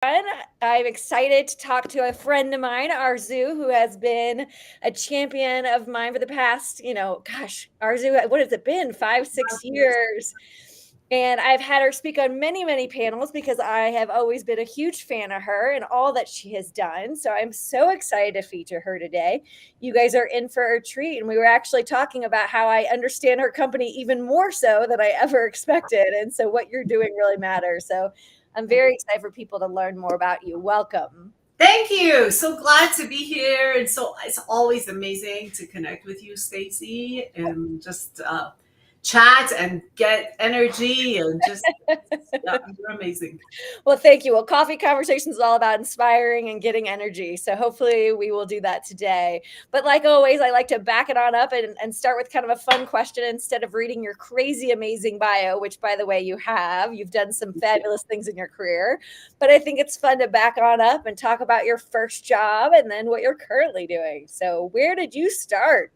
I'm excited to talk to a friend of mine, Arezou, who has been a champion of mine for the past, Arezou, what has it been? 5, 6 years. And I've had her speak on many, many panels because I have always been a huge fan of her and all that she has done. So I'm so excited to feature her today. You guys are in for a treat. And we were actually talking about how I understand her company even more so than I ever expected. And so what you're doing really matters. So I'm very excited for people to learn more about you. Welcome. Thank you. So glad to be here. And so it's always amazing to connect with you, Stacey, and just chat and get energy and just, yeah, you're amazing. Well, thank you. Well, coffee conversation is all about inspiring and getting energy. So hopefully we will do that today. But like always, I like to back it on up and start with kind of a fun question instead of reading your crazy, amazing bio, which, by the way, you have. You've done some fabulous things in your career. But I think it's fun to back on up and talk about your first job and then what you're currently doing. So where did you start?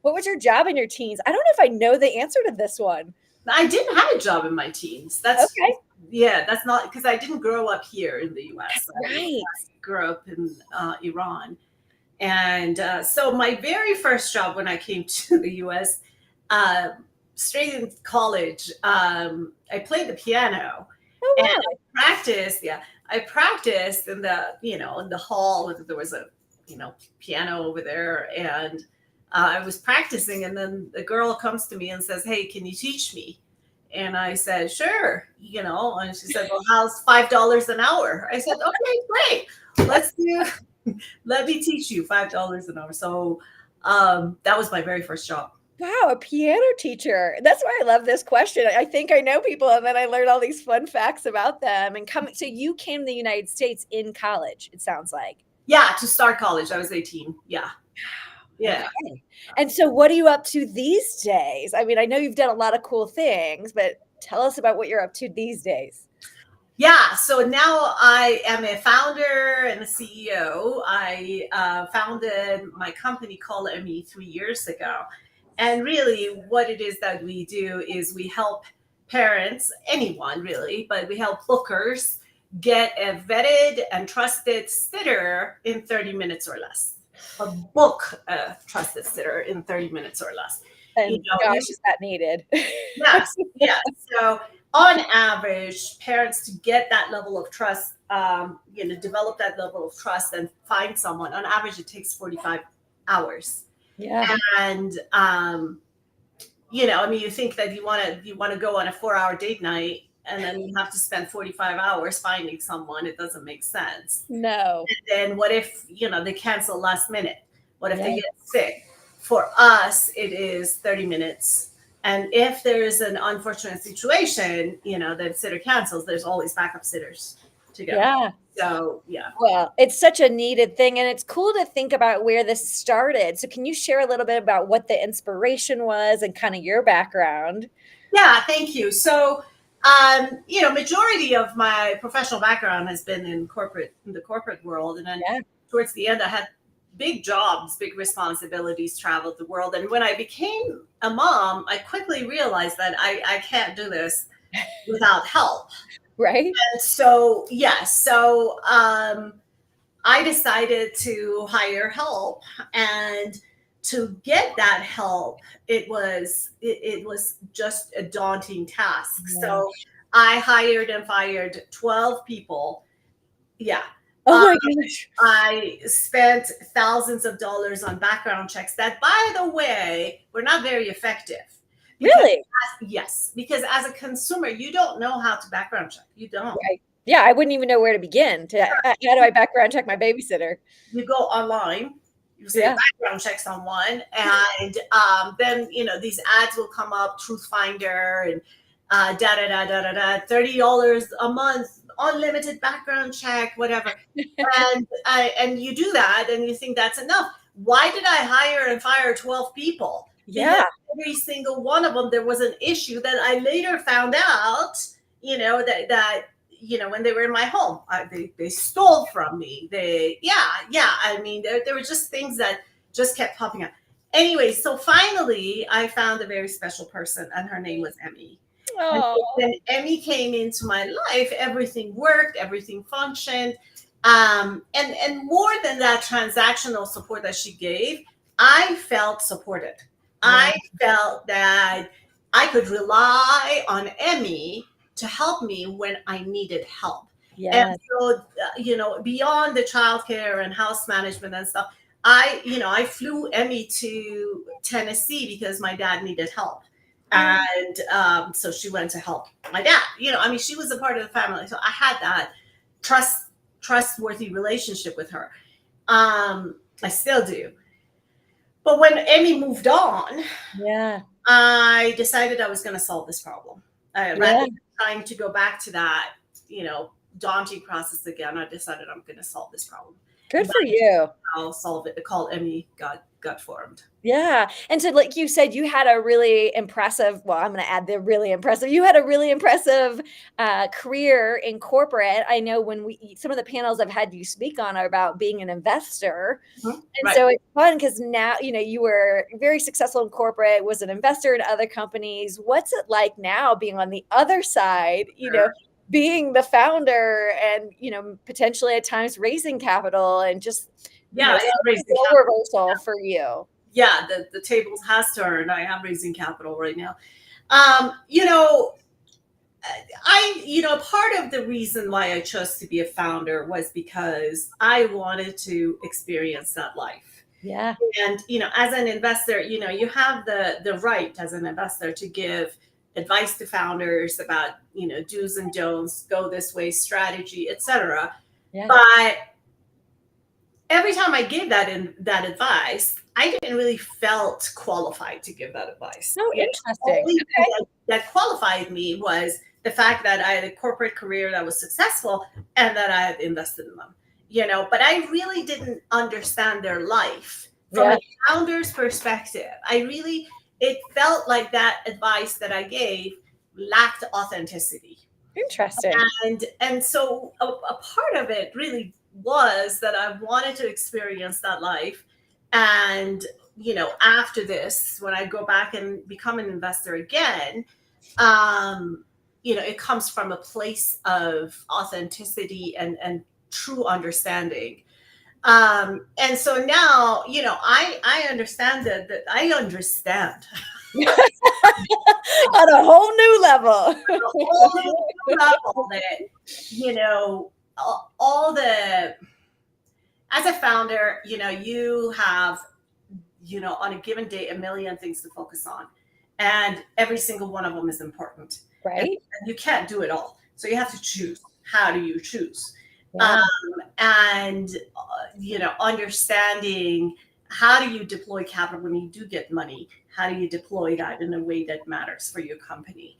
What was your job in your teens? I don't know if I know the answer to this one. I didn't have a job in my teens. Okay. Yeah, that's not because I didn't grow up here in the US. Right. I grew up in Iran. And so my very first job when I came to the US, uh, straight in college, I played the piano Oh, and wow. I practiced in the hall. There was a, piano over there, and I was practicing, and then the girl comes to me and says, "Hey, can you teach me?" And I said, "Sure." And she said, "Well, how's $5 an hour?" I said, "Okay, great. Let's do. Let me teach you $5 an hour." So that was my very first job. Wow, a piano teacher. That's why I love this question. I think I know people, and then I learned all these fun facts about them. And coming, so you came to the United States in college, it sounds like. Yeah, to start college, I was 18. Yeah, yeah. Okay. And so what are you up to these days? I mean, I know you've done a lot of cool things, but tell us about what you're up to these days. Yeah, so now I am a founder and a CEO. I founded my company Call Emmy 3 years ago. And really, what it is that we do is we help parents, anyone really, but we help bookers get a vetted and trusted sitter in 30 minutes or less. Or book a trusted sitter in 30 minutes or less. You And know, gosh, is that needed? yes, yes. So on average, parents to get that level of trust, develop that level of trust and find someone, on average, it takes 45 hours. Yeah. And, I mean, you think that you want to go on a 4-hour date night and then you have to spend 45 hours finding someone. It doesn't make sense. No. And then what if, they cancel last minute? What if they Yeah. get sick? For us, it is 30 minutes. And if there is an unfortunate situation, that sitter cancels, there's always backup sitters to go. Yeah. So, yeah. Well, it's such a needed thing, and it's cool to think about where this started. So can you share a little bit about what the inspiration was and kind of your background? Yeah, thank you. So, majority of my professional background has been in the corporate world. And then Yeah. towards the end, I had big jobs, big responsibilities, traveled the world. And when I became a mom, I quickly realized that I can't do this without help. Right? And so, yes. So, I decided to hire help, and to get that help, it was just a daunting task. Yeah. So I hired and fired 12 people. Yeah. Oh Uh, my gosh. I spent thousands of dollars on background checks that, by the way, were not very effective. Because, Really? yes, because as a consumer, you don't know how to background check. You don't. Right. Yeah, I wouldn't even know where to begin. How do I background check my babysitter? You go online, you say Yeah. background check someone, and then these ads will come up, Truth Finder, and da da da da da da, $30 a month, unlimited background check, whatever, and you do that, and you think that's enough. Why did I hire and fire 12 people? Because Yeah. every single one of them there was an issue that I later found out, when they were in my home, they stole from me. Yeah. I mean, there were just things that just kept popping up. Anyway, so finally, I found a very special person, and her name was Emmy. And Oh, so when Emmy came into my life, everything worked, everything functioned. And more than that transactional support that she gave, I felt supported. yeah, I felt that I could rely on Emmy to help me when I needed help. And yes. so, beyond the childcare and house management and stuff, I flew Emmy to Tennessee because my dad needed help. And so she went to help my dad. She was a part of the family. So I had that trustworthy relationship with her. I still do. But when Emmy moved on, Yeah, I decided I was going to solve this problem. Rather yeah. than trying to go back to that, daunting process again, I decided I'm going to solve this problem. Good And for that's you. how I'll solve it. The Call Emmy got formed. Yeah. And so, like you said, you had a really impressive, well, I'm going to add the really impressive, you had a really impressive career in corporate. I know some of the panels I've had you speak on are about being an investor. Mhm. And Right. so it's fun because now, you were very successful in corporate, was an investor in other companies. What's it like now being on the other side, being the founder and, potentially at times raising capital and just, Yeah, I am raising role capital. reversal for you? Yeah, the tables has turned. I am raising capital right now. Um, you know, part of the reason why I chose to be a founder was because I wanted to experience that life. Yeah. And, as an investor, you have the right as an investor to give advice to founders about, do's and don'ts, go this way, strategy, etc. Yeah. But every time I gave that advice, I didn't really felt qualified to give that advice. Oh, The interesting. only thing that qualified me was the fact that I had a corporate career that was successful and that I had invested in them. But I really didn't understand their life from Yeah. a founder's perspective. It felt like that advice that I gave lacked authenticity. Interesting. And so a part of it really was that I wanted to experience that life. And after this, when I go back and become an investor again, it comes from a place of authenticity and true understanding. And so now, I understand that I understand On a whole new level. a whole new level that, all the, as a founder, you have, on a given day, a million things to focus on. And every single one of them is important. And Right? you can't do it all. So you have to choose. How do you choose? Yeah. And, understanding how do you deploy capital when you do get money? How do you deploy that in a way that matters for your company?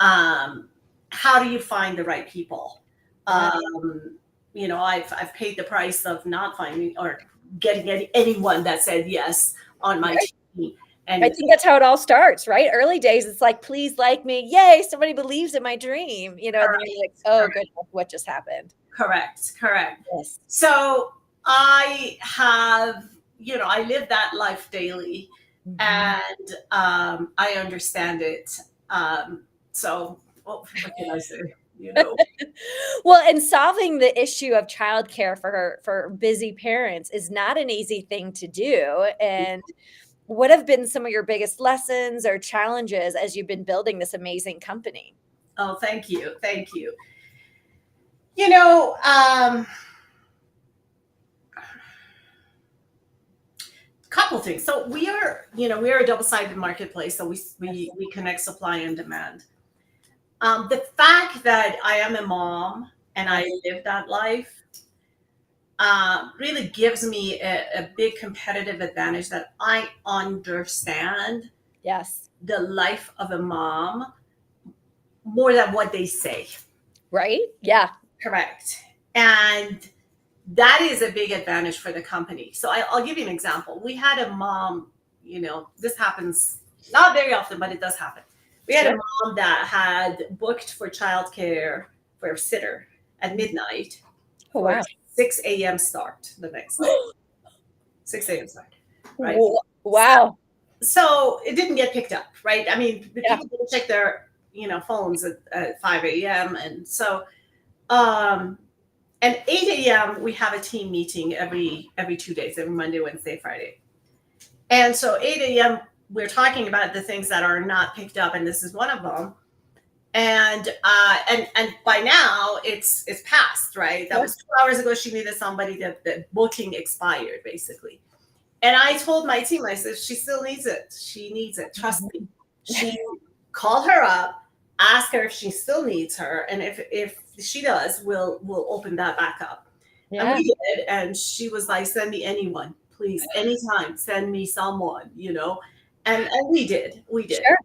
How do you find the right people? Yeah. I've paid the price of not finding or getting anyone that said yes on my Right. team. I And think that's how it all starts, right? Early days, it's like, please like me. Yay, somebody believes in my dream. And then you're like, oh, correct, goodness, what just happened? correct. Yes. So I have, I live that life daily, Mhm. and I understand it. So what can I say? Well, and solving the issue of childcare for busy parents is not an easy thing to do. And what have been some of your biggest lessons or challenges as you've been building this amazing company? Oh, thank you, thank you. You know, couple things. So we are a double-sided marketplace. So we connect supply and demand. The fact that I am a mom and I live that life really gives me a big competitive advantage that I understand Yes. the life of a mom more than what they say. Right? Yeah. Correct. And that is a big advantage for the company. So I'll give you an example. We had a mom, this happens not very often, but it does happen. We had a Sure. mom that had booked for childcare for a sitter at midnight Oh, for wow. 6 a.m. start the next day. 6 a.m. start, right? Wow. So it didn't get picked up, right? I mean, the Yeah. people didn't check their, phones at 5 a.m. And so, and 8 a.m. we have a team meeting every 2 days, every Monday, Wednesday, Friday. And so 8 a.m. we're talking about the things that are not picked up, and this is one of them. And by now it's past, right? That was 2 hours ago. She needed somebody. The booking expired, basically. And I told my team, I said, she still needs it. She needs it. Trust me. She called her up, ask her if she still needs her, and if she does, we'll open that back up. Yeah. And we did, and she was like, send me anyone, please, anytime, send me someone, and we did. Sure.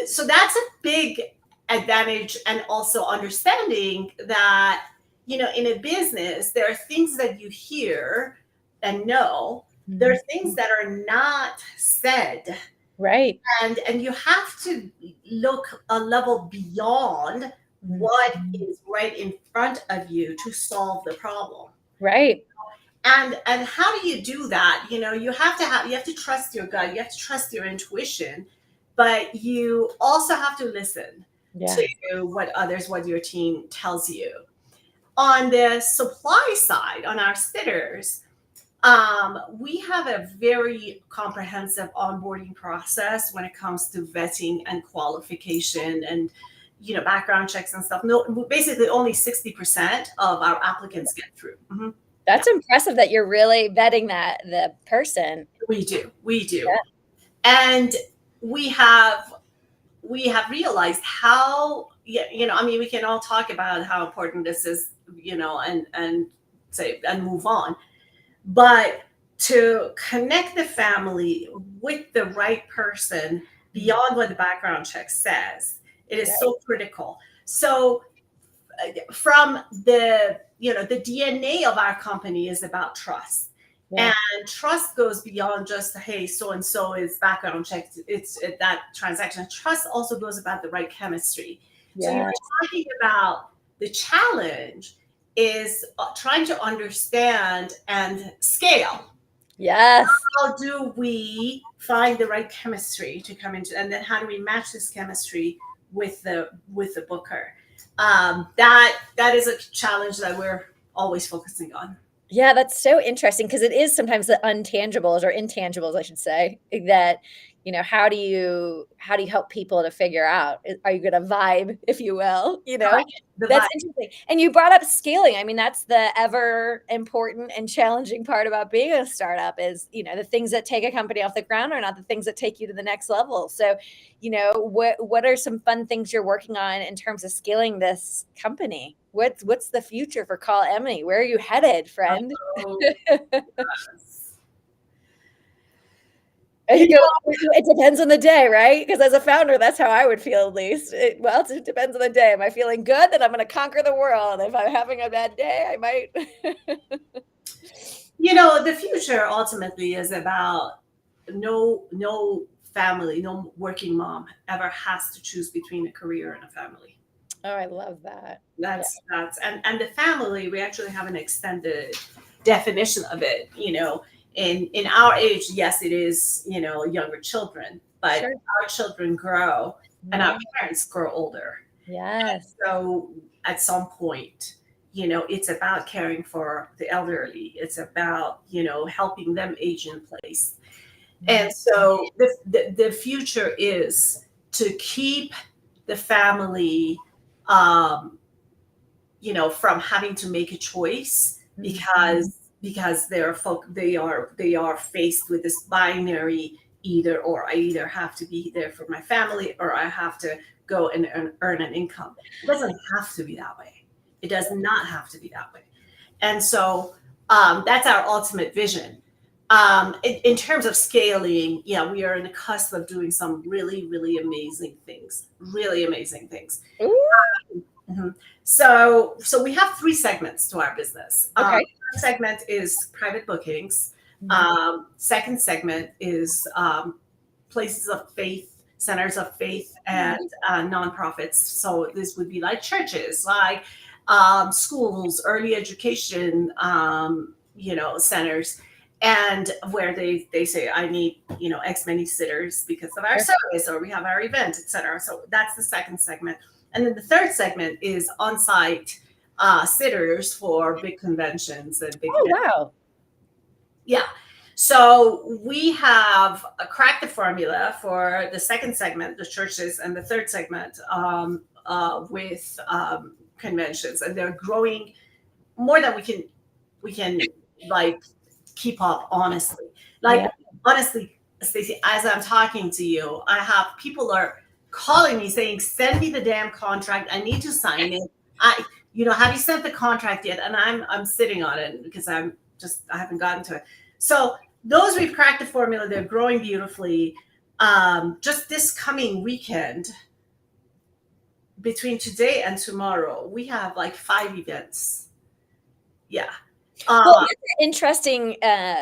So that's a big advantage, and also understanding that, in a business, there are things that you hear and know. There are things that are not said. Right. And you have to look a level beyond what is right in front of you to solve the problem. Right. And how do you do that? You have to trust your gut. You have to trust your intuition, but you also have to listen to what your team tells you. On the supply side, on our sitters, we have a very comprehensive onboarding process when it comes to vetting and qualification and, background checks and stuff. No, basically only 60% of our applicants get through. Mm-hmm. That's impressive that you're really vetting the person. We do. Yeah. And we have realized how, we can all talk about how important this is, and say, and move on. But to connect the family with the right person beyond what the background check says, it is so critical. So from the DNA of our company is about trust. Yeah. And trust goes beyond just, hey, so-and-so is background checked. It's that transaction. Trust also goes about the right chemistry. Yeah. So you're talking about the challenge is trying to understand and scale. Yes. How do we find the right chemistry to come into, and then how do we match this chemistry with the booker? That is a challenge that we're always focusing on. Yeah, that's so interesting, because it is sometimes the untangibles, or intangibles, I should say, that, how do you help people to figure out, are you going to vibe, if you will, Right. That's interesting. And you brought up scaling. I mean, that's the ever important and challenging part about being a startup is, the things that take a company off the ground are not the things that take you to the next level. So, what are some fun things you're working on in terms of scaling this company? What's the future for Call Emmy? Where are you headed, friend? It depends on the day, right? Because as a founder, that's how I would feel, at least. It depends on the day. Am I feeling good? Then I'm going to conquer the world. If I'm having a bad day, I might. The future ultimately is about no family, no working mom ever has to choose between a career and a family. Oh, I love that. That's and the family, we actually have an extended definition of it, in our age. Yes, it is, younger children, but sure, our children grow and our parents grow older. Yes. And so at some point, it's about caring for the elderly. It's about, helping them age in place. And so the future is to keep the family, from having to make a choice, because they are faced with this binary either or. I either have to be there for my family, or I have to go and earn an income. It doesn't have to be that way. It does not have to be that way. And so that's our ultimate vision. In terms of scaling, we are in the cusp of doing some really, really amazing things. So we have 3 segments to our business. Okay. First segment is private bookings. Second segment is places of faith, centers of faith, and nonprofits. So this would be like churches, like schools, early education, centers. and where they say, I need, X many sitters because of our service, or we have our event, etc. So that's the second segment. And then the third segment is on-site sitters for big conventions and big Oh, events. wow. Yeah. So we have cracked the formula for the second segment, the churches, and the third segment with conventions, and they're growing more than we can like keep up. Honestly, like Yeah. honestly, Stacey, as I'm talking to you, I have people are calling me saying, "Send me the damn contract. I need to sign it. Have you sent the contract yet?" And I'm sitting on it because I haven't gotten to it. So those we've cracked the formula. They're growing beautifully. Just this coming weekend, between today and tomorrow, we have like 5 events. Yeah. Well, it's an interesting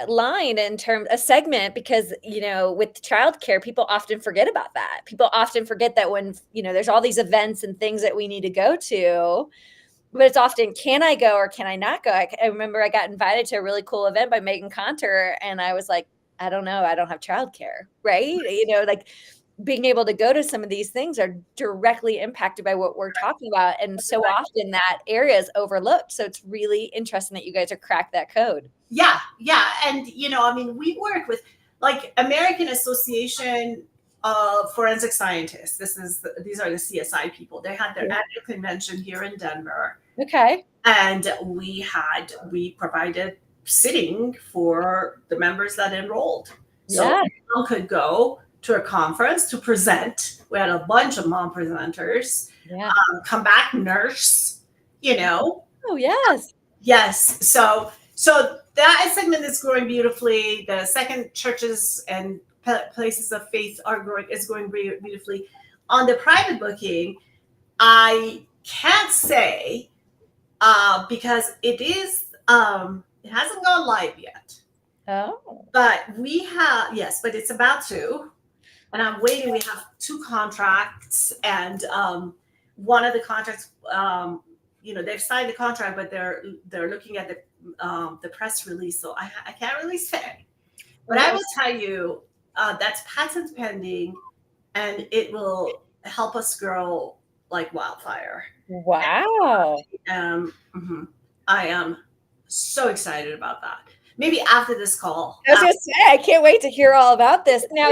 line in terms a segment because with childcare, people often forget about that. People often forget that when there's all these events and things that we need to go to, but it's often, can I go or can I not go? I remember I got invited to a really cool event by Megan Conter, and I was like, I don't know, I don't have childcare, right? Like being able to go to some of these things are directly impacted by what we're talking about. And so often that area is overlooked. So it's really interesting that you guys are cracked that code. Yeah, yeah. And we work with like American Association of Forensic Scientists. These are the CSI people. They had their annual convention here in Denver. Okay. And we provided sitting for the members that enrolled. So mom could go to a conference to present. We had a bunch of mom presenters. Yeah. Come back, nurse, Oh, yes. Yes. So that segment is growing beautifully. The second, churches and places of faith is growing beautifully. On the private booking, I can't say because it hasn't gone live yet. Oh. But but it's about to. And I'm waiting. We have 2 contracts, and one of the contracts, they've signed the contract, but they're looking at the press release, so I can't really say. But I will tell you that's patent pending, and it will help us grow like wildfire. Wow. I am so excited about that. Maybe after this call. I was going to say, I can't wait to hear all about this. Now,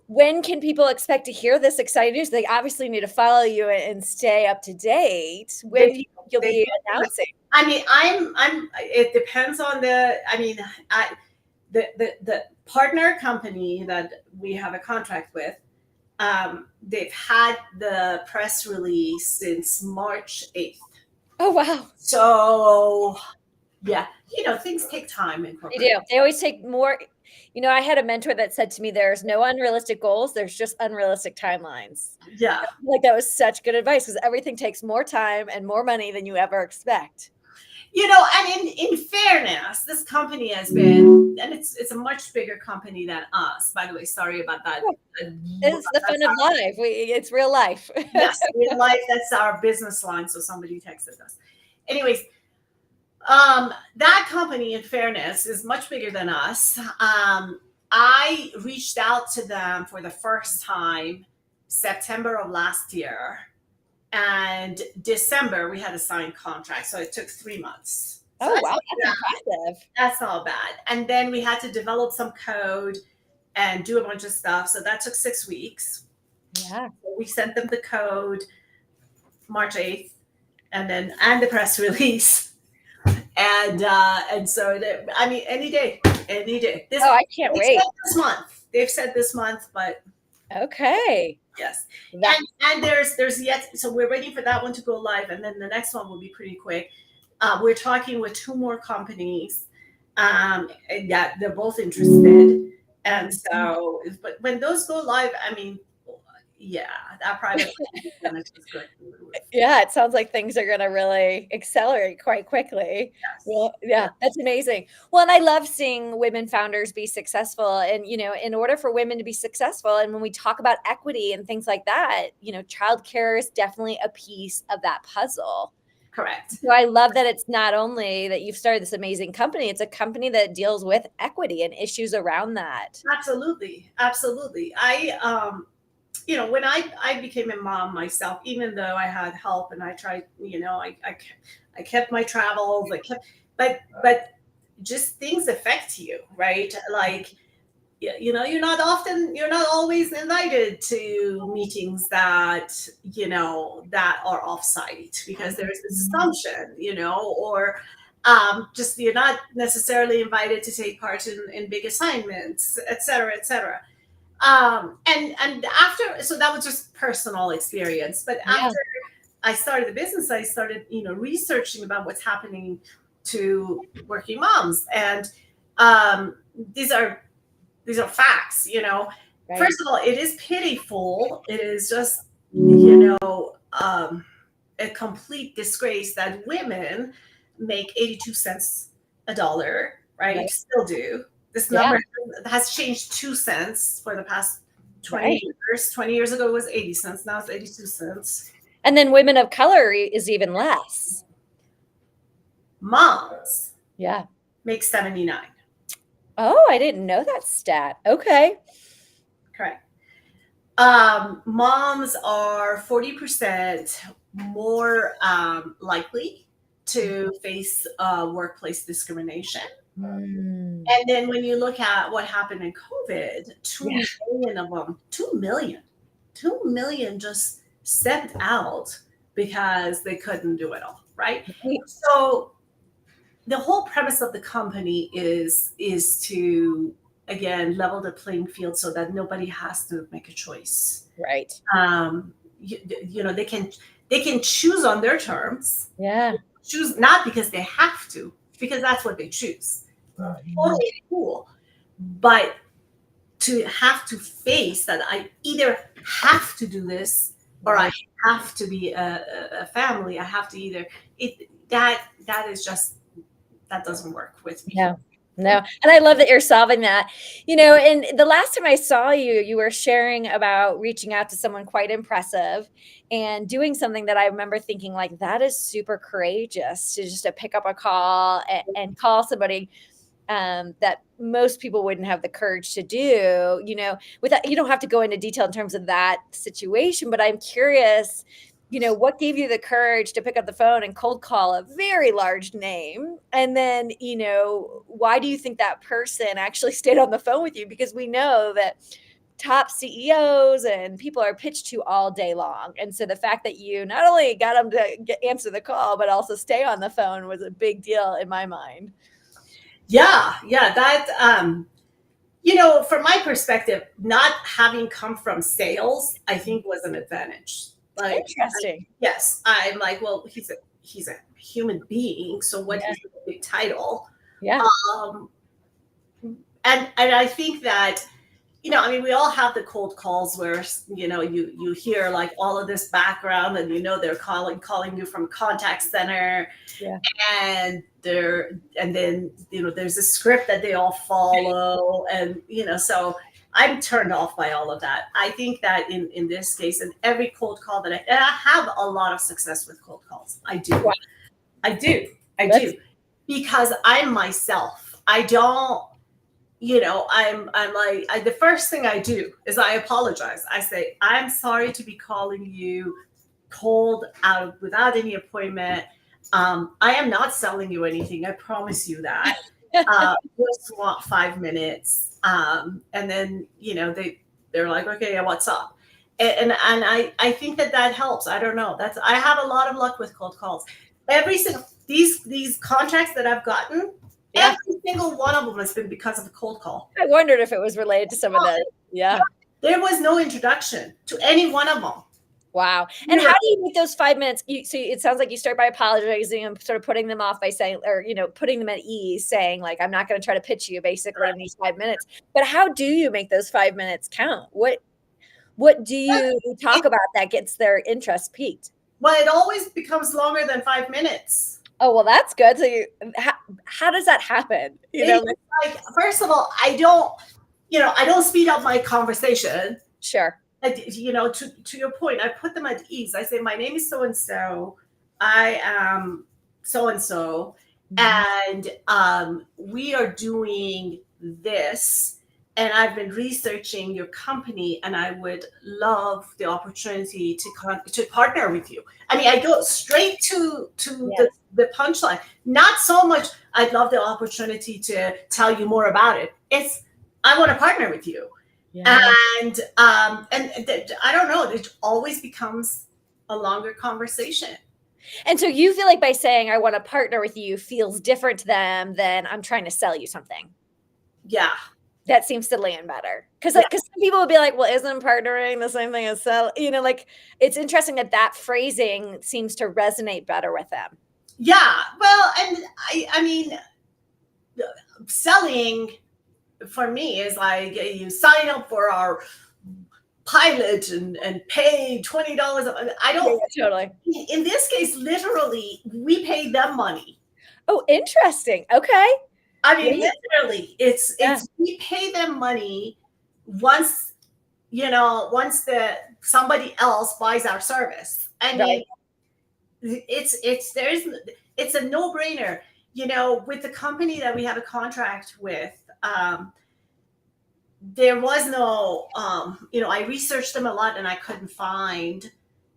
when can people expect to hear this exciting news? They obviously need to follow you and stay up to date. When do you think you'll be announcing? It depends on the partner company that we have a contract with. They've had the press release since March 8th. Oh, wow. So yeah, things take time in corporate. They do. They always take more. I had a mentor that said to me, there's no unrealistic goals. There's just unrealistic timelines. Yeah. Like that was such good advice because everything takes more time and more money than you ever expect. And in fairness, this company has been, and it's a much bigger company than us. By the way, sorry about that. It's the fun of life. It's real life. Yes, real life. That's our business line. So somebody texted us. Anyways, that company, in fairness, is much bigger than us. I reached out to them for the first time September of last year. And December, we had a signed contract. So it took 3 months. So wow. That's impressive. That's not bad. And then we had to develop some code and do a bunch of stuff. So that took 6 weeks. Yeah. We sent them the code March 8th and the press release. And so any day. I can't wait. They've said this month, but okay. Yes. And there's yet, so we're waiting for that one to go live, and then the next one will be pretty quick. We're talking with 2 more companies, and they're both interested. And so, but when those go live, that private is good. Yeah, it sounds like things are going to really accelerate quite quickly. Yes. Well, yeah, that's amazing. Well, and I love seeing women founders be successful. And, in order for women to be successful, and when we talk about equity and things like that, childcare is definitely a piece of that puzzle. Correct. So I love that it's not only that you've started this amazing company, it's a company that deals with equity and issues around that. Absolutely. Absolutely. When I became a mom myself, even though I had help and I tried, I kept my travels, but just things affect you, right? Like, you're not always invited to meetings that are offsite because there's this assumption, or just you're not necessarily invited to take part in big assignments, et cetera, et cetera. And after, so that was just personal experience. But Yeah, after I started the business, I started, researching about what's happening to working moms. And um, these are these are facts. right. First of all, it is pitiful. It is just, a complete disgrace that women make 82 cents a dollar, right? Right. Still do. This Yeah, number has changed 2 cents for the past 20 right. years. 20 years ago it was 80 cents. Now it's 82 cents. And then women of color is even less. Moms Yeah. make 79. Oh, I didn't know that stat. Okay. Correct. Moms are 40% more likely to face workplace discrimination. Mm, And then when you look at what happened in COVID, yeah. 2 million of them, 2 million just stepped out because they couldn't do it all, right? Right. So the whole premise of the company is to, again, level the playing field so that nobody has to make a choice. Right. They can choose on their terms, Yeah. choose not because they have to, because that's what they choose. Mhm. Totally cool. But to have to face that I either have to do this or I Right. have to be a family. I have to either that is just that doesn't work with me. No, no. And I love that you're solving that. And the last time I saw you, you were sharing about reaching out to someone quite impressive and doing something that I remember thinking like that is super courageous to just to pick up a call and call somebody that most people wouldn't have the courage to do, without you don't have to go into detail in terms of that situation, but I'm curious, what gave you the courage to pick up the phone and cold call a very large name? And then, why do you think that person actually stayed on the phone with you? Because we know that top CEOs and people are pitched to all day long. And so the fact that you not only got them to answer the call, but also stay on the phone was a big deal in my mind. Yeah, that from my perspective, not having come from sales, I think was an advantage. Like, Interesting. yes, I'm like, well, he's a human being, so what Yeah. is the big title? Yeah. Um, and I think that I mean, we all have the cold calls where you hear like all of this background, and they're calling you from contact center, Yeah. and then there's a script that they all follow, and so I'm turned off by all of that. I think that in this case, in every cold call and I have a lot of success with cold calls. I do. Wow. I do. I That's do. Because I'm myself. I don't, I'm like, the first thing I do is I apologize. I say, I'm sorry to be calling you cold out without any appointment. I am not selling you anything. I promise you that. Just want 5 minutes. And then, they're like, okay, yeah, what's up? And I think that helps. I don't know. I have a lot of luck with cold calls. Every single, these contracts that I've gotten, yeah. every single one of them has been because of a cold call. I wondered if it was related to some of the yeah. There was no introduction to any one of them. Wow. And how do you make those 5 minutes? So it sounds like you start by apologizing and sort of putting them off by saying, or, putting them at ease, saying like, I'm not going to try to pitch you basically in these 5 minutes. But how do you make those 5 minutes count? What do you talk about that gets their interest peaked? Well, it always becomes longer than 5 minutes. Oh, well, that's good. So how does that happen? Like, first of all, I don't speed up my conversation. Sure. To your point, I put them at ease. I say, my name is so and so. I am so and so, and we are doing this, and I've been researching your company, and I would love the opportunity to partner with you. I mean, I go straight to Yeah. the punchline. Not so much. I'd love the opportunity to tell you more about it. It's I want to partner with you, Yeah. and I don't know. It always becomes a longer conversation. And so you feel like by saying I want to partner with you feels different to them than I'm trying to sell you something. Yeah. That seems to land better. Because Yeah. some people will be like, well, isn't partnering the same thing as sell? Like it's interesting that that phrasing seems to resonate better with them. Yeah. Well, and I mean, selling for me is like you sign up for our pilot and pay $20. I Yeah, don't, yeah, totally. in this case, literally, we pay them money. Oh, interesting. Okay. I Yeah. mean, literally, Yeah. we pay them money once, once somebody else buys our service. I Right. mean, it's a no-brainer. With the company that we have a contract with, there was no, I researched them a lot and I couldn't find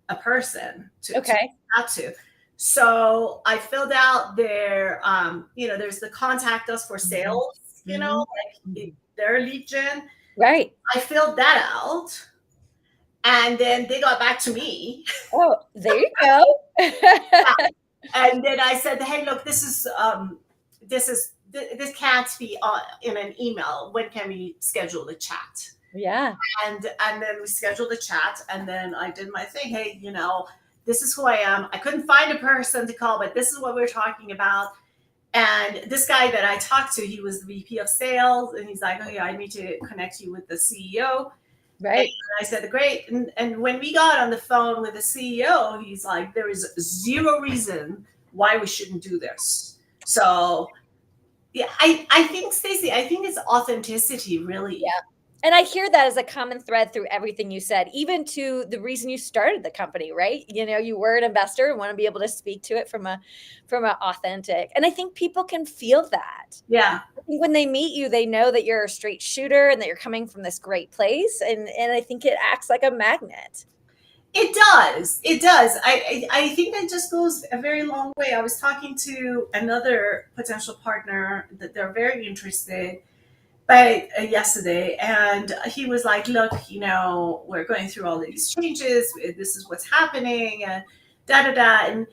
a person to Okay. out to. So I filled out their, there's the contact us for Mhm. sales, Mhm. like their lead gen. Right. I filled that out, and then they got back to me. Oh, there you go. And then I said, "Hey, look, this can't be in an email. When can we schedule a chat?" Yeah. And then we scheduled a chat, and then I did my thing. Hey, this is who I am. I couldn't find a person to call, but this is what we're talking about. And this guy that I talked to, he was the VP of sales, and he's like, "Oh yeah, I need to connect you with the CEO." And Right. I said, "Great." And when we got on the phone with the CEO, he's like, "There is zero reason why we shouldn't do this." So yeah, I think, Stacey, I think it's authenticity, really. Yeah. And I hear that as a common thread through everything you said, even to the reason you started the company, right? You were an investor and want to be able to speak to it from a authentic. And I think people can feel that. Yeah. I think when they meet you, they know that you're a straight shooter and that you're coming from this great place. And I think it acts like a magnet. It does. It does. I think that just goes a very long way. I was talking to another potential partner that they're very interested by yesterday, and he was like, "Look, we're going through all these changes. This is what's happening, and da da da." And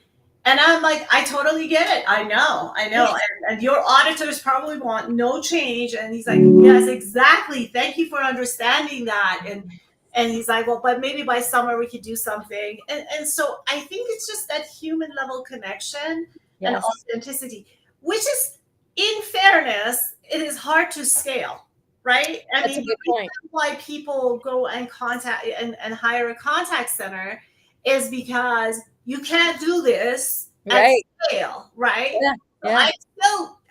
I'm like, "I totally get it. I know. And your auditors probably want no change." And he's like, "Yes, exactly. Thank you for understanding that." And he's like, "Well, but maybe by summer we could do something." And so I think it's just that human level connection and Yes. authenticity, which is, in fairness, it is hard to scale, right? I That's a mean, the good reason point. why people go and and hire a contact center is because you can't do this at Right. scale, right? Yeah. So Yeah.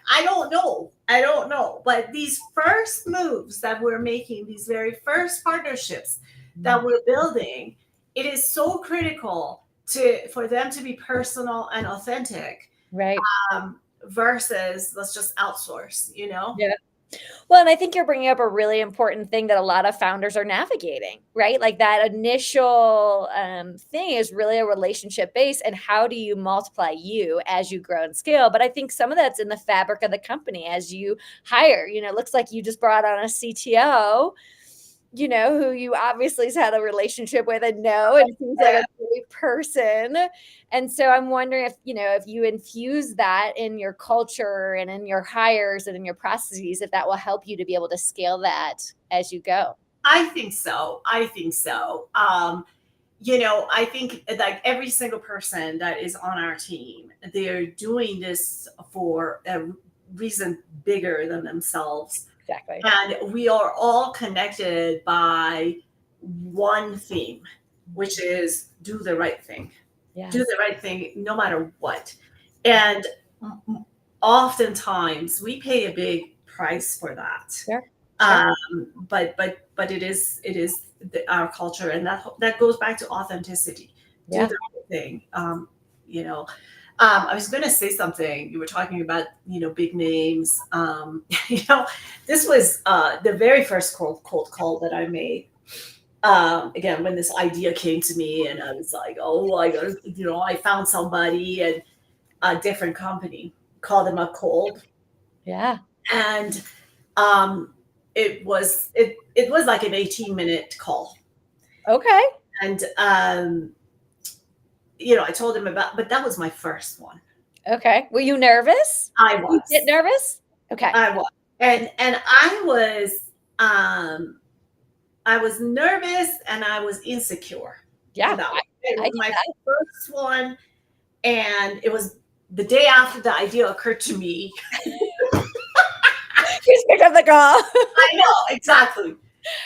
I don't know. But these first moves that we're making, these very first partnerships that we're building, it is so critical for them to be personal and authentic, Right. versus let's just outsource. Yeah. Well, and I think you're bringing up a really important thing that a lot of founders are navigating, right? Like that initial thing is really a relationship base, and how do you multiply you as you grow and scale? But I think some of that's in the fabric of the company as you hire. It looks like you just brought on a CTO, who you obviously has had a relationship with and know, and seems like a great person. And so I'm wondering if you infuse that in your culture and in your hires and in your processes, if that will help you to be able to scale that as you go. I think so. I think like every single person that is on our team, they're doing this for a reason bigger than themselves. Exactly. And we are all connected by one theme, which is do the right thing. Do Yes. the right thing no matter what. And oftentimes we pay a big price for that. Sure. Sure. Um, but our culture, and that goes back to authenticity. Do Yeah. the right thing. I was going to say something. You were talking about, big names. This was the very first cold call that I made. Again, when this idea came to me, and I was like, oh, I found somebody and a different company, called them up cold. Yeah. And it was like an 18-minute call. Okay. And I told him but that was my first one. Okay. Were you nervous? I Did you was. get nervous? Okay. I was. And I was nervous and I was insecure. Yeah. It I was my first one, and it was the day after the idea occurred to me. You just picked up the call. I know, exactly.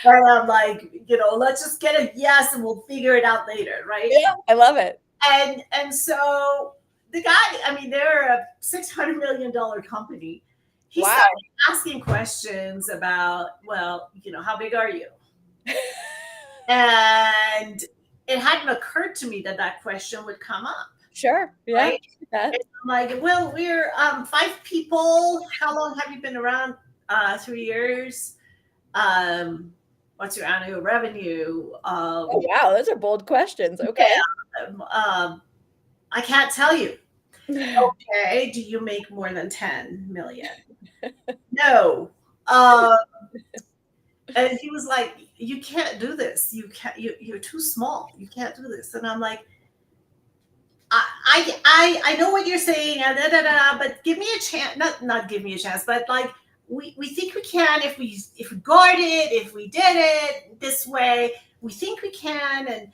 And I'm like, let's just get a yes and we'll figure it out later, right? Yeah, I love it. And so the guy, I mean, they're a $600 million company. He started asking questions about, well, how big are you? And it hadn't occurred to me that question would come up. Sure. Yeah. Right? I'm like, well, we're 5 people. How long have you been around? 3 years. What's your annual revenue? Oh, wow. Those are bold questions. Okay. I can't tell you. Okay. Do you make more than 10 million? No. And he was like, you can't do this. You're too small. You can't do this. And I'm like, I know what you're saying, but give me a chance. Not give me a chance, but like, we think we can if we guard it, if we did it this way, we think we can. And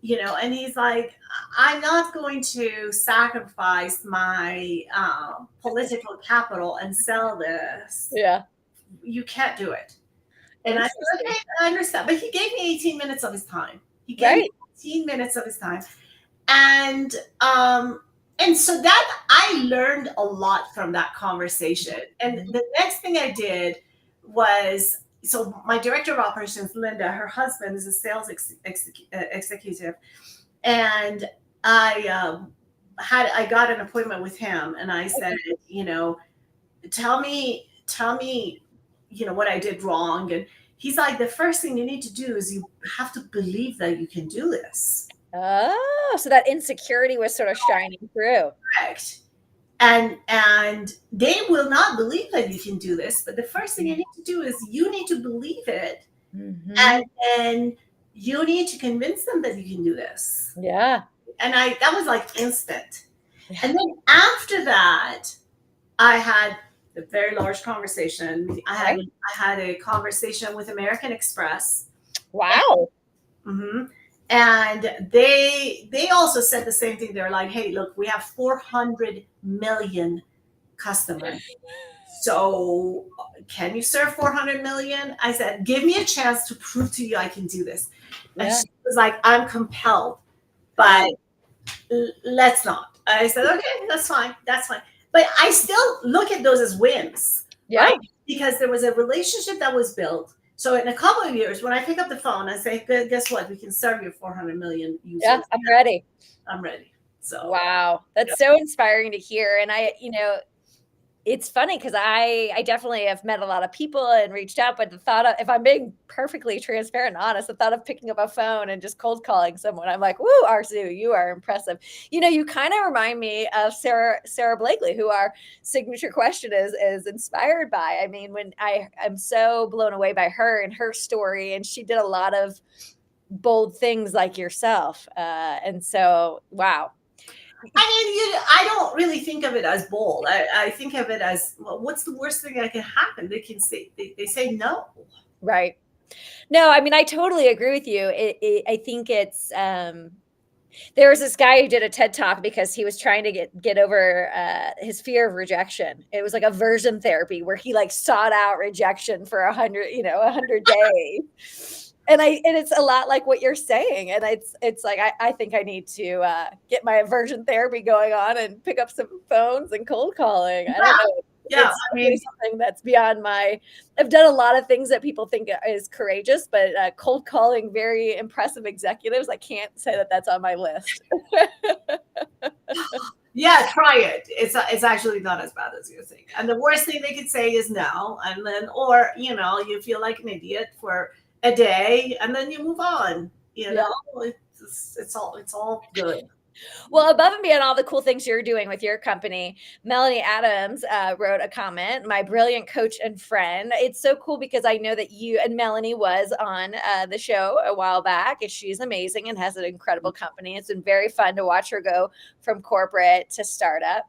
and he's like, I'm not going to sacrifice my political capital and sell this. Yeah. You can't do it. And I said, okay, I understand. But he gave me 18 minutes of his time. He gave me 18 minutes of his time. And so that I learned a lot from that conversation. And the next thing I did was, so my director of operations, Linda, her husband is a sales executive. And I got an appointment with him, and I said, tell me, what I did wrong. And he's like, the first thing you need to do is you have to believe that you can do this. Oh, so that insecurity was sort of shining through. Correct. And they will not believe that you can do this, but the first thing you need to do is you need to believe it. Mm-hmm. And then you need to convince them that you can do this. Yeah. And that was like instant. Yeah. And then after that, I had a very large conversation. I had a conversation with American Express. Wow. Mm-hmm. And they also said the same thing. They're like, hey, look, we have 400 million customers. So can you serve 400 million? I said, give me a chance to prove to you I can do this. Yeah. And she was like, I'm compelled, but let's not. I said, okay, that's fine. That's fine. But I still look at those as wins. Yeah. Right? Because there was a relationship that was built. So in a couple of years, when I pick up the phone, I say, guess what? We can serve your 400 million users. Yeah, I'm ready. I'm ready. So wow. That's so inspiring to hear. And it's funny because I definitely have met a lot of people and reached out, but the thought of, if I'm being perfectly transparent and honest, the thought of picking up a phone and just cold calling someone, I'm like, woo, Arezou, you are impressive. You kind of remind me of Sarah Blakely, who our signature question is inspired by. I mean, when I'm so blown away by her and her story, and she did a lot of bold things like yourself. And so, wow. I mean, I don't really think of it as bold. I think of it as, well, what's the worst thing that can happen? They can say, they say no. Right. No, I mean, I totally agree with you. I think it's, there was this guy who did a TED Talk because he was trying to get over his fear of rejection. It was like aversion therapy where he like sought out rejection for 100 days. And it's a lot like what you're saying. And it's like, I think I need to get my aversion therapy going on and pick up some phones and cold calling. I don't know. Yeah. It's something that's beyond I've done a lot of things that people think is courageous, but cold calling very impressive executives, I can't say that that's on my list. Yeah, try it. It's actually not as bad as you think. And the worst thing they could say is no, and then or you feel like an idiot for a day, and then you move on. Yeah. It's all good. Well, above and beyond all the cool things you're doing with your company, Melanie Adams wrote a comment, my brilliant coach and friend. It's so cool because I know that you and Melanie was on the show a while back, and she's amazing and has an incredible company. It's been very fun to watch her go from corporate to startup.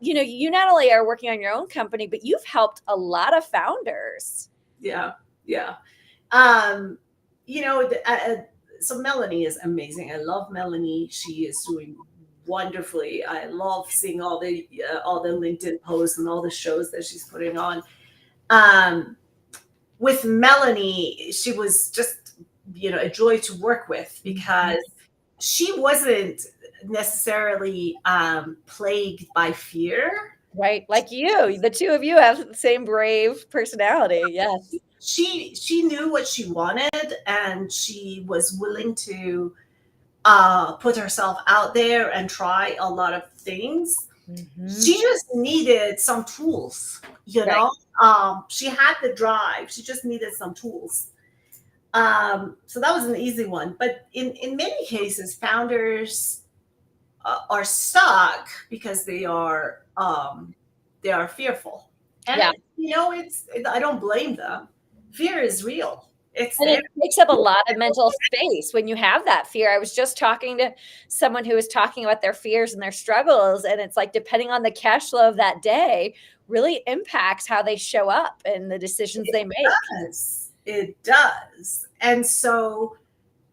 You not only are working on your own company, but you've helped a lot of founders. Yeah, yeah. Um, so Melanie is amazing. I love Melanie. She is doing wonderfully. I love seeing all the LinkedIn posts and all the shows that she's putting on. Um, with Melanie, she was just a joy to work with because she wasn't necessarily plagued by fear. Right. Like you, the two of you have the same brave personality. Yes. She knew what she wanted, and she was willing to put herself out there and try a lot of things. She just needed some tools, Right. She had the drive. She just needed some tools. So that was an easy one. But in many cases, founders are stuck because they are fearful. And I don't blame them. Fear is real. It's And there. it takes up a lot of mental space when you have that fear. I was just talking to someone who was talking about their fears and their struggles, and it's like depending on the cash flow of that day really impacts how they show up and the decisions they make. It does. And so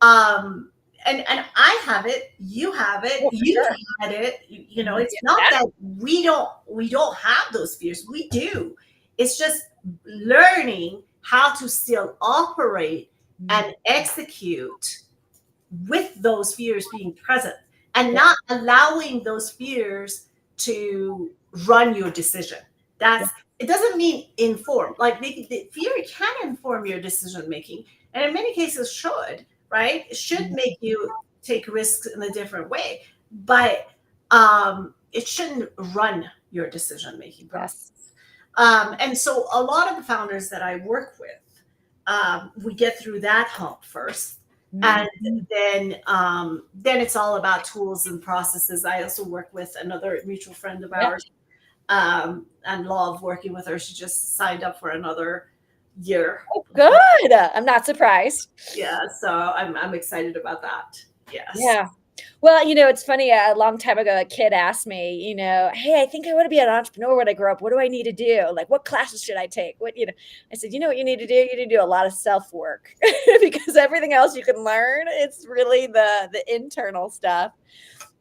and I have it, you have it, Oh, for you sure. had it. It's not that we don't have those fears. We do. It's just learning how to still operate and execute with those fears being present, and not allowing those fears to run your decision. It doesn't mean inform. Like the fear can inform your decision making, and in many cases should, right? It should make you take risks in a different way, but it shouldn't run your decision making process. And so a lot of the founders that I work with, we get through that hump first. And then it's all about tools and processes. I also work with another mutual friend of ours, and love working with her. She just signed up for another year. Oh, good. I'm not surprised. Yeah, so I'm excited about that. Yes. Yeah. Well, it's funny. A long time ago, a kid asked me, hey, I think I want to be an entrepreneur when I grow up. What do I need to do? Like, what classes should I take? I said, what you need to do? You need to do a lot of self work because everything else you can learn. It's really the internal stuff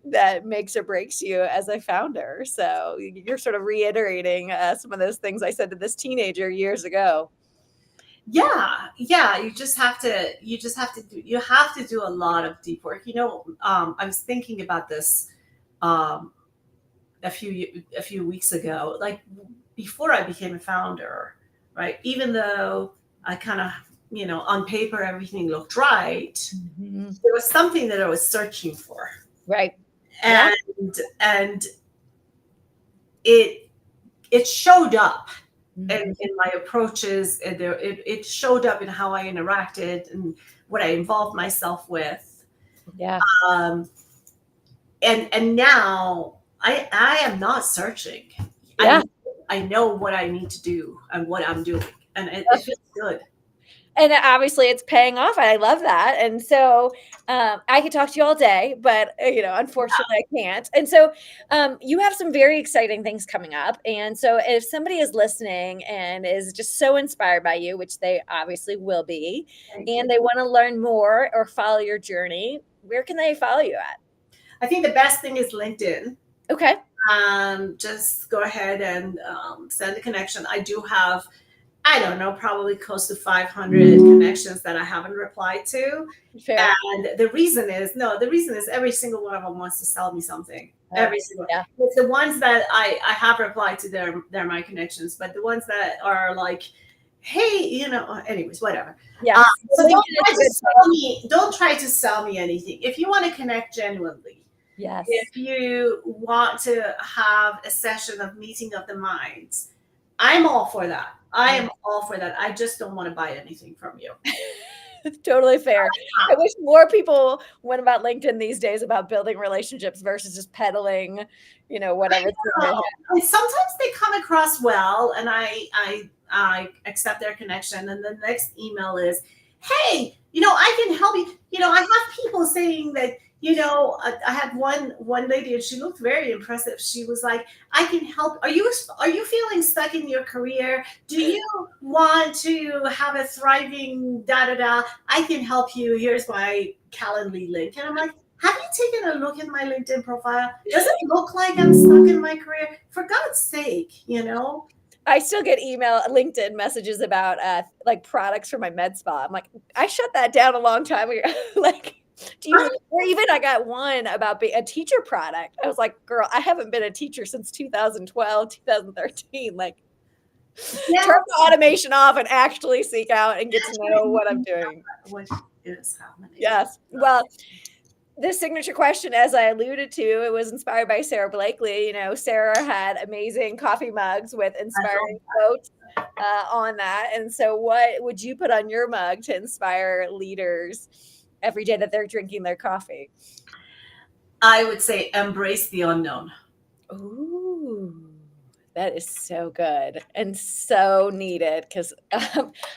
that makes or breaks you as a founder. So you're sort of reiterating some of those things I said to this teenager years ago. Yeah, you just have to do a lot of deep work. I was thinking about this a few weeks ago, like before I became a founder, right? Even though I kind of, on paper everything looked right, there was something that I was searching for, right? And it showed up in my approaches, and it showed up in how I interacted and what I involved myself with. Yeah. And now I am not searching. Yeah. I know what I need to do and what I'm doing, and it feels good. And obviously it's paying off. I love that. And so I could talk to you all day, but unfortunately I can't. And so you have some very exciting things coming up. And so if somebody is listening and is just so inspired by you, which they obviously will be, and they want to learn more or follow your journey, where can they follow you at? I think the best thing is LinkedIn. Okay. Just go ahead and send a connection. I do have, I don't know, probably close to 500 connections that I haven't replied to. Fair. And the reason is every single one of them wants to sell me something. Every single yeah. It's the ones that I have replied to, they're my connections, but the ones that are like, hey, anyways, whatever. Yeah. So don't try to sell me anything. If you want to connect genuinely, Yes. If you want to have a session of meeting of the minds, I'm all for that. I Yeah. am all for that. I just don't want to buy anything from you. It's totally fair. I wish more people went about LinkedIn these days about building relationships versus just peddling, whatever's in their head. And sometimes they come across well, and I accept their connection, and the next email is, "Hey, I can help you." I have people saying that. I had one lady, and she looked very impressive. She was like, "I can help. Are you feeling stuck in your career? Do you want to have a thriving da da da? I can help you. Here's my Calendly link." And I'm like, have you taken a look at my LinkedIn profile? Does it look like I'm stuck in my career? For God's sake. I still get LinkedIn messages about like products for my med spa. I'm like, I shut that down a long time ago. Like, or even I got one about being a teacher product. I was like, girl, I haven't been a teacher since 2012, 2013. Like, Yeah, turn the automation off and actually seek out and get to know what I'm doing. what is happening? Yes. Well, this signature question, as I alluded to, it was inspired by Sarah Blakely. Sarah had amazing coffee mugs with inspiring quotes on that. And so, what would you put on your mug to inspire leaders every day that they're drinking their coffee? I would say embrace the unknown. Ooh, that is so good and so needed, because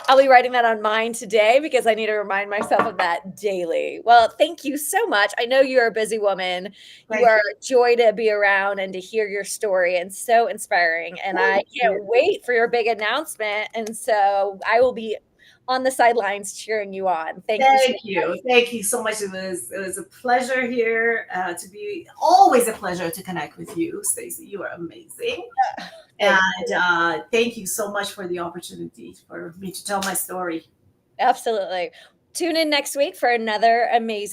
I'll be writing that on mine today because I need to remind myself of that daily. Well, thank you so much. I know you're a busy woman. You are a joy to be around and to hear your story, and so inspiring. And I can't wait for your big announcement. And so I will be on the sidelines cheering you on. Thank you so Thank you. Thank you so much. It was a pleasure here to be always a pleasure to connect with you, Stacey. You are amazing. much. And thank you so much for the opportunity for me to tell my story. Absolutely. Tune in next week for another amazing